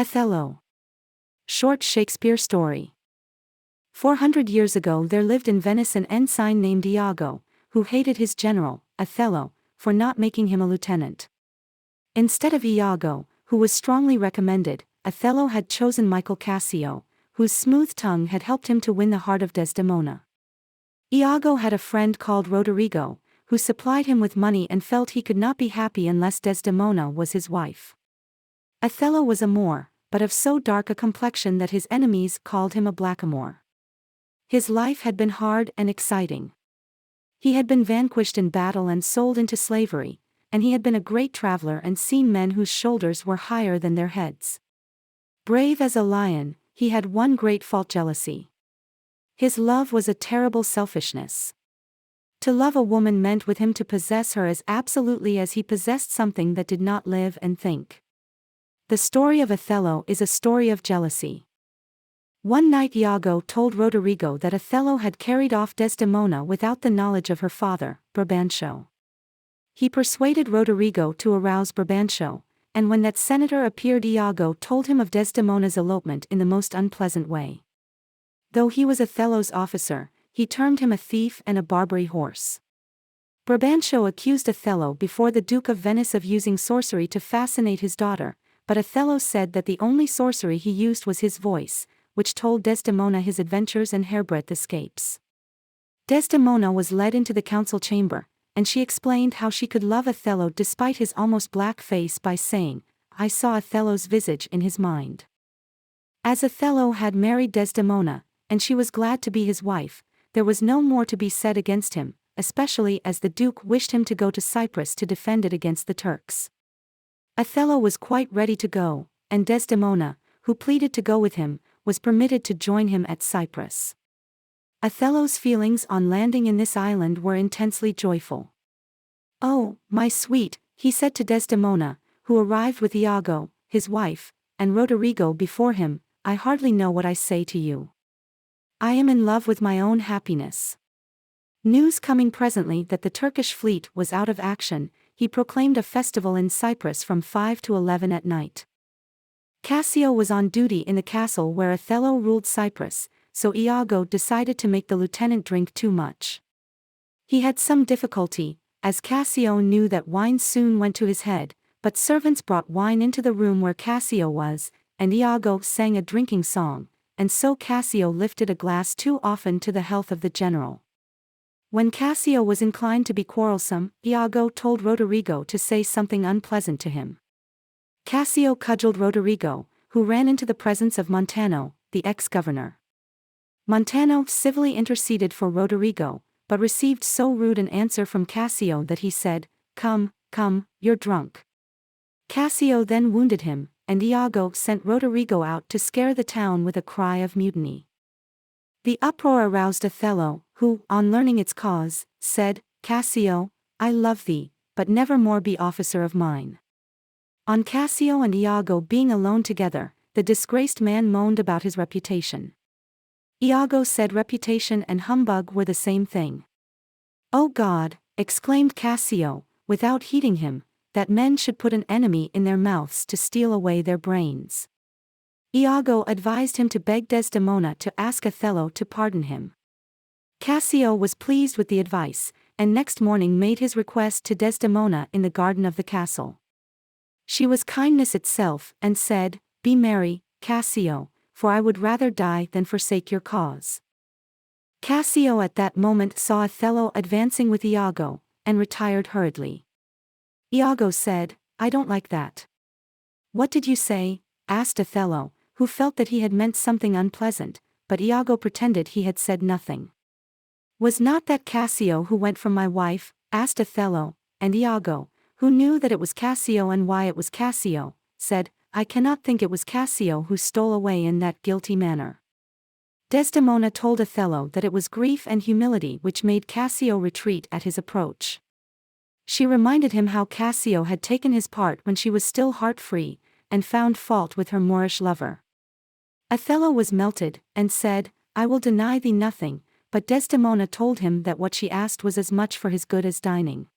Othello. Short Shakespeare story. 400 years ago there lived in Venice an ensign named Iago, who hated his general, Othello, for not making him a lieutenant. Instead of Iago, who was strongly recommended, Othello had chosen Michael Cassio, whose smooth tongue had helped him to win the heart of Desdemona. Iago had a friend called Roderigo, who supplied him with money and felt he could not be happy unless Desdemona was his wife. Othello was a Moor, but of so dark a complexion that his enemies called him a blackamoor. His life had been hard and exciting. He had been vanquished in battle and sold into slavery, and he had been a great traveler and seen men whose shoulders were higher than their heads. Brave as a lion, he had one great fault: jealousy. His love was a terrible selfishness. To love a woman meant with him to possess her as absolutely as he possessed something that did not live and think. The story of Othello is a story of jealousy. One night Iago told Roderigo that Othello had carried off Desdemona without the knowledge of her father, Brabantio. He persuaded Roderigo to arouse Brabantio, and when that senator appeared Iago told him of Desdemona's elopement in the most unpleasant way. Though he was Othello's officer, he termed him a thief and a Barbary horse. Brabantio accused Othello before the Duke of Venice of using sorcery to fascinate his daughter, but Othello said that the only sorcery he used was his voice, which told Desdemona his adventures and hairbreadth escapes. Desdemona was led into the council chamber, and she explained how she could love Othello despite his almost black face by saying, "I saw Othello's visage in his mind." As Othello had married Desdemona, and she was glad to be his wife, there was no more to be said against him, especially as the Duke wished him to go to Cyprus to defend it against the Turks. Othello was quite ready to go, and Desdemona, who pleaded to go with him, was permitted to join him at Cyprus. Othello's feelings on landing in this island were intensely joyful. "Oh, my sweet," he said to Desdemona, who arrived with Iago, his wife, and Roderigo before him, "I hardly know what I say to you. I am in love with my own happiness." News coming presently that the Turkish fleet was out of action, he proclaimed a festival in Cyprus from 5 to 11 at night. Cassio was on duty in the castle where Othello ruled Cyprus, so Iago decided to make the lieutenant drink too much. He had some difficulty, as Cassio knew that wine soon went to his head, but servants brought wine into the room where Cassio was, and Iago sang a drinking song, and so Cassio lifted a glass too often to the health of the general. When Cassio was inclined to be quarrelsome, Iago told Roderigo to say something unpleasant to him. Cassio cudgeled Roderigo, who ran into the presence of Montano, the ex-governor. Montano civilly interceded for Roderigo, but received so rude an answer from Cassio that he said, "Come, come, you're drunk." Cassio then wounded him, and Iago sent Roderigo out to scare the town with a cry of mutiny. The uproar aroused Othello, who, on learning its cause, said, "Cassio, I love thee, but never more be officer of mine." On Cassio and Iago being alone together, the disgraced man moaned about his reputation. Iago said reputation and humbug were the same thing. "Oh God," exclaimed Cassio, without heeding him, "that men should put an enemy in their mouths to steal away their brains." Iago advised him to beg Desdemona to ask Othello to pardon him. Cassio was pleased with the advice, and next morning made his request to Desdemona in the garden of the castle. She was kindness itself, and said, "Be merry, Cassio, for I would rather die than forsake your cause." Cassio at that moment saw Othello advancing with Iago, and retired hurriedly. Iago said, "I don't like that." "What did you say?" asked Othello, who felt that he had meant something unpleasant, but Iago pretended he had said nothing. "Was not that Cassio who went from my wife?" asked Othello, and Iago, who knew that it was Cassio and why it was Cassio, said, "I cannot think it was Cassio who stole away in that guilty manner." Desdemona told Othello that it was grief and humility which made Cassio retreat at his approach. She reminded him how Cassio had taken his part when she was still heart-free, and found fault with her Moorish lover. Othello was melted, and said, "I will deny thee nothing," but Desdemona told him that what she asked was as much for his good as dining.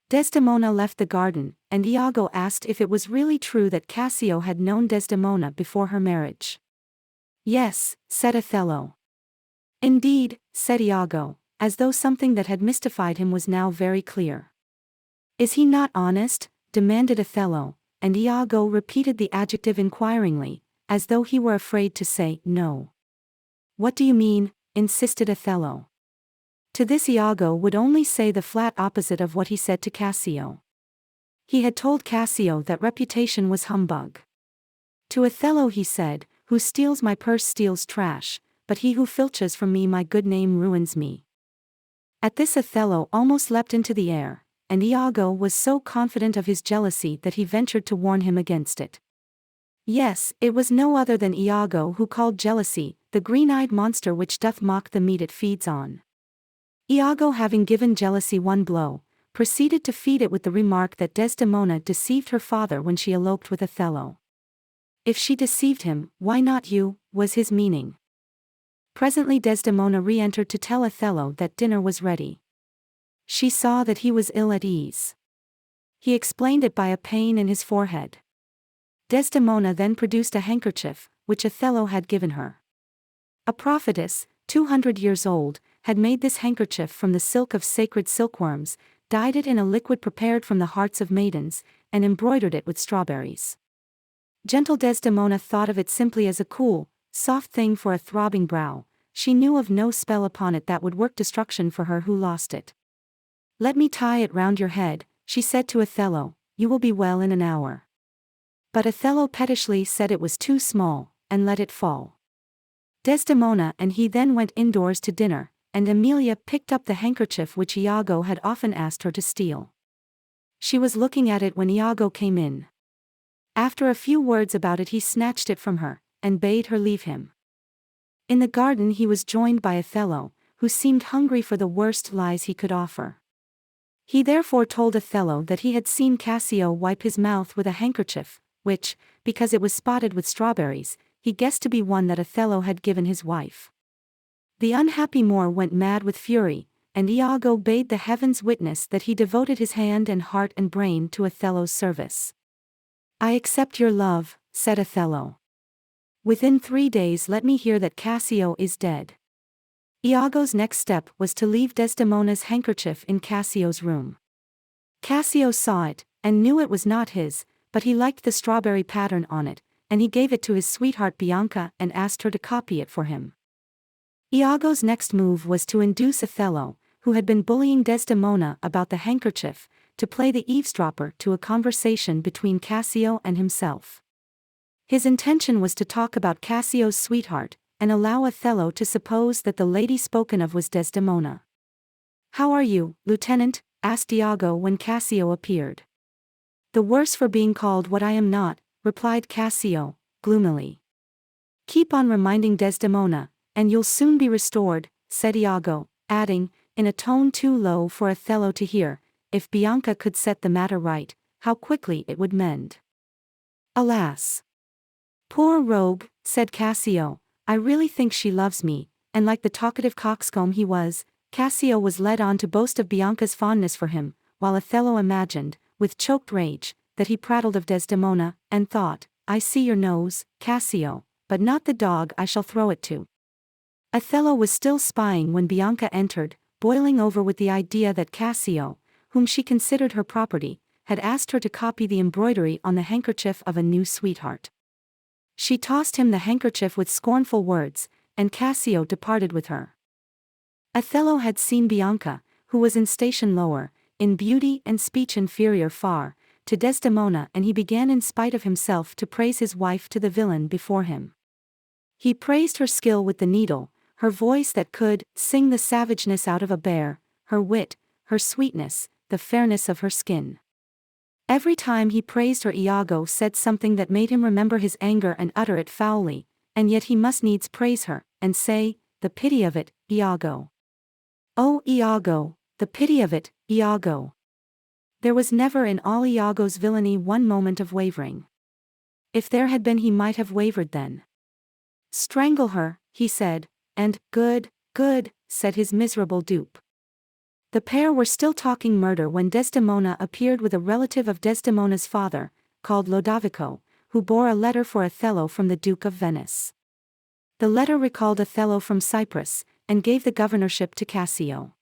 Desdemona left the garden, and Iago asked if it was really true that Cassio had known Desdemona before her marriage. Yes, said Othello. Indeed, said Iago, as though something that had mystified him was now very clear. Is he not honest? Demanded Othello, and Iago repeated the adjective inquiringly, as though he were afraid to say no. What do you mean? Insisted Othello. To this Iago would only say the flat opposite of what he said to Cassio. He had told Cassio that reputation was humbug. To Othello he said, who steals my purse steals trash, but he who filches from me my good name ruins me. At this Othello almost leapt into the air, and Iago was so confident of his jealousy that he ventured to warn him against it. Yes, it was no other than Iago who called jealousy, the green-eyed monster which doth mock the meat it feeds on. Iago, having given jealousy one blow, proceeded to feed it with the remark that Desdemona deceived her father when she eloped with Othello. If she deceived him, why not you, was his meaning. Presently Desdemona re-entered to tell Othello that dinner was ready. She saw that he was ill at ease. He explained it by a pain in his forehead. Desdemona then produced a handkerchief, which Othello had given her. A prophetess, 200 years old, had made this handkerchief from the silk of sacred silkworms, dyed it in a liquid prepared from the hearts of maidens, and embroidered it with strawberries. Gentle Desdemona thought of it simply as a cool, soft thing for a throbbing brow. She knew of no spell upon it that would work destruction for her who lost it. Let me tie it round your head, she said to Othello, you will be well in an hour. But Othello pettishly said it was too small, and let it fall. Desdemona and he then went indoors to dinner, and Emilia picked up the handkerchief which Iago had often asked her to steal. She was looking at it when Iago came in. After a few words about it he snatched it from her, and bade her leave him. In the garden he was joined by Othello, who seemed hungry for the worst lies he could offer. He therefore told Othello that he had seen Cassio wipe his mouth with a handkerchief, which, because it was spotted with strawberries, he guessed to be one that Othello had given his wife. The unhappy Moor went mad with fury, and Iago bade the heavens witness that he devoted his hand and heart and brain to Othello's service. I accept your love, said Othello. Within 3 days let me hear that Cassio is dead. Iago's next step was to leave Desdemona's handkerchief in Cassio's room. Cassio saw it, and knew it was not his, but he liked the strawberry pattern on it, and he gave it to his sweetheart Bianca and asked her to copy it for him. Iago's next move was to induce Othello, who had been bullying Desdemona about the handkerchief, to play the eavesdropper to a conversation between Cassio and himself. His intention was to talk about Cassio's sweetheart, and allow Othello to suppose that the lady spoken of was Desdemona. How are you, Lieutenant? Asked Iago when Cassio appeared. The worse for being called what I am not, replied Cassio, gloomily. Keep on reminding Desdemona, and you'll soon be restored, said Iago, adding, in a tone too low for Othello to hear, if Bianca could set the matter right, how quickly it would mend. Alas! Poor rogue, said Cassio, I really think she loves me, and like the talkative coxcomb he was, Cassio was led on to boast of Bianca's fondness for him, while Othello imagined, with choked rage, that he prattled of Desdemona, and thought, I see your nose, Cassio, but not the dog I shall throw it to. Othello was still spying when Bianca entered, boiling over with the idea that Cassio, whom she considered her property, had asked her to copy the embroidery on the handkerchief of a new sweetheart. She tossed him the handkerchief with scornful words, and Cassio departed with her. Othello had seen Bianca, who was in station lower, in beauty and speech inferior far, to Desdemona, and he began in spite of himself to praise his wife to the villain before him. He praised her skill with the needle, her voice that could sing the savageness out of a bear, her wit, her sweetness, the fairness of her skin. Every time he praised her Iago said something that made him remember his anger and utter it foully, and yet he must needs praise her, and say, the pity of it, Iago. Oh Iago, the pity of it, Iago. There was never in all Iago's villainy one moment of wavering. If there had been he might have wavered then. Strangle her, he said, and, good, good, said his miserable dupe. The pair were still talking murder when Desdemona appeared with a relative of Desdemona's father, called Lodovico, who bore a letter for Othello from the Duke of Venice. The letter recalled Othello from Cyprus, and gave the governorship to Cassio.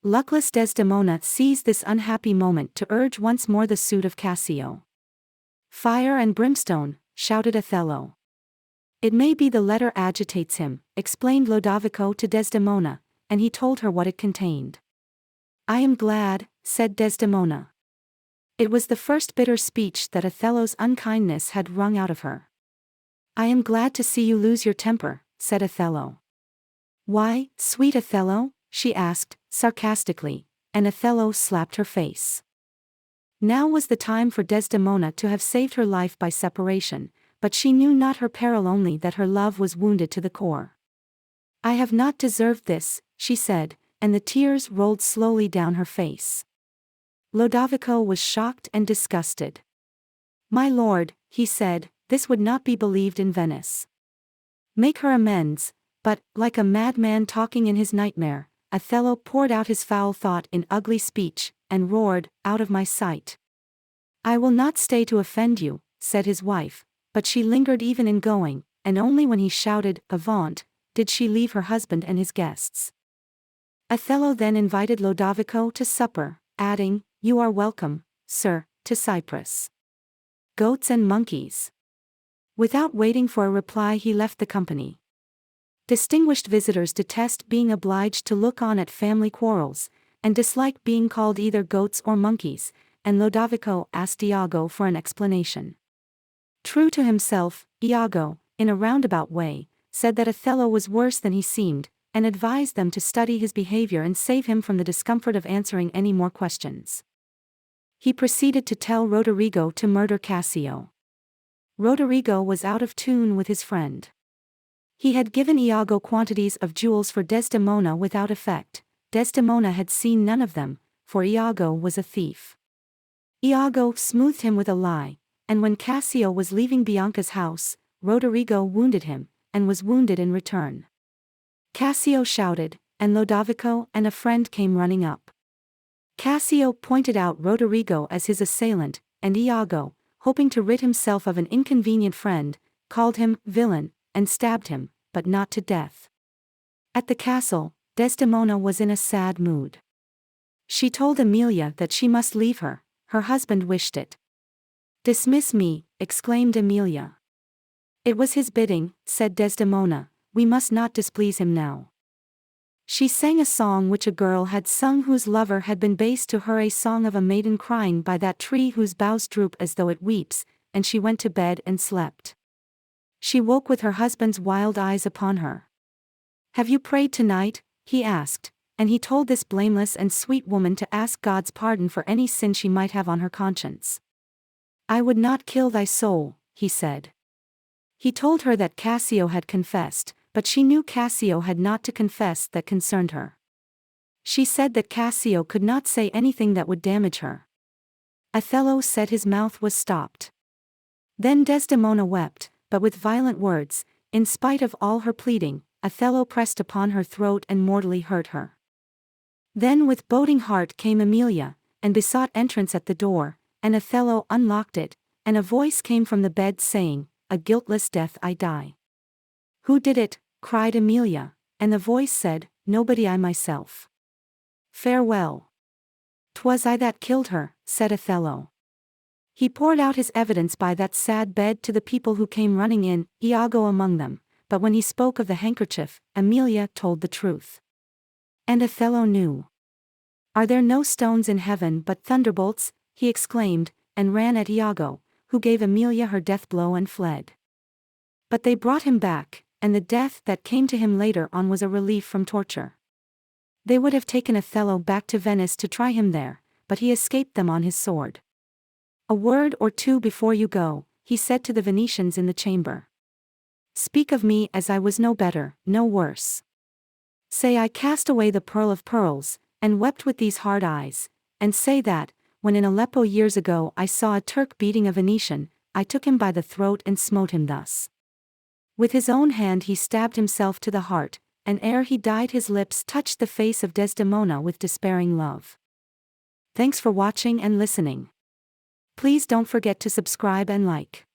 Luckless Desdemona seized this unhappy moment to urge once more the suit of Cassio. "Fire and brimstone," shouted Othello. "It may be the letter agitates him," explained Lodovico to Desdemona, and he told her what it contained. "I am glad," said Desdemona. It was the first bitter speech that Othello's unkindness had wrung out of her. "I am glad to see you lose your temper," said Othello. "Why, sweet Othello?" she asked, sarcastically, and Othello slapped her face. Now was the time for Desdemona to have saved her life by separation, but she knew not her peril, only that her love was wounded to the core. "I have not deserved this," she said, and the tears rolled slowly down her face. Lodovico was shocked and disgusted. "My lord," he said, "this would not be believed in Venice. Make her amends." But, like a madman talking in his nightmare, Othello poured out his foul thought in ugly speech, and roared, "Out of my sight." "I will not stay to offend you," said his wife, but she lingered even in going, and only when he shouted, "Avaunt," did she leave her husband and his guests. Othello then invited Lodovico to supper, adding, "You are welcome, sir, to Cyprus. Goats and monkeys." Without waiting for a reply, he left the company. Distinguished visitors detest being obliged to look on at family quarrels, and dislike being called either goats or monkeys, and Lodovico asked Iago for an explanation. True to himself, Iago, in a roundabout way, said that Othello was worse than he seemed, and advised them to study his behavior and save him from the discomfort of answering any more questions. He proceeded to tell Roderigo to murder Cassio. Roderigo was out of tune with his friend. He had given Iago quantities of jewels for Desdemona without effect. Desdemona had seen none of them, for Iago was a thief. Iago smoothed him with a lie, and when Cassio was leaving Bianca's house, Roderigo wounded him, and was wounded in return. Cassio shouted, and Lodovico and a friend came running up. Cassio pointed out Roderigo as his assailant, and Iago, hoping to rid himself of an inconvenient friend, called him villain, and stabbed him, but not to death. At the castle, Desdemona was in a sad mood. She told Emilia that she must leave her husband wished it. "Dismiss me," exclaimed Emilia. "It was his bidding," said Desdemona, "we must not displease him now." She sang a song which a girl had sung whose lover had been base to her, a song of a maiden crying by that tree whose boughs droop as though it weeps, and she went to bed and slept. She woke with her husband's wild eyes upon her. "Have you prayed tonight?" he asked, and he told this blameless and sweet woman to ask God's pardon for any sin she might have on her conscience. "I would not kill thy soul," he said. He told her that Cassio had confessed, but she knew Cassio had not to confess that concerned her. She said that Cassio could not say anything that would damage her. Othello said his mouth was stopped. Then Desdemona wept, but with violent words. In spite of all her pleading, Othello pressed upon her throat and mortally hurt her. Then with boding heart came Emilia, and besought entrance at the door, and Othello unlocked it, and a voice came from the bed saying, "A guiltless death I die." "Who did it?" cried Emilia, and the voice said, "Nobody, I myself. Farewell." "'Twas I that killed her," said Othello. He poured out his evidence by that sad bed to the people who came running in, Iago among them, but when he spoke of the handkerchief, Emilia told the truth. And Othello knew. "Are there no stones in heaven but thunderbolts?" he exclaimed, and ran at Iago, who gave Emilia her death blow and fled. But they brought him back, and the death that came to him later on was a relief from torture. They would have taken Othello back to Venice to try him there, but he escaped them on his sword. "A word or two before you go," he said to the Venetians in the chamber. "Speak of me as I was no better, no worse. Say I cast away the pearl of pearls, and wept with these hard eyes, and say that, when in Aleppo years ago I saw a Turk beating a Venetian, I took him by the throat and smote him thus." With his own hand he stabbed himself to the heart, and ere he died his lips touched the face of Desdemona with despairing love. Thanks for watching and listening. Please don't forget to subscribe and like.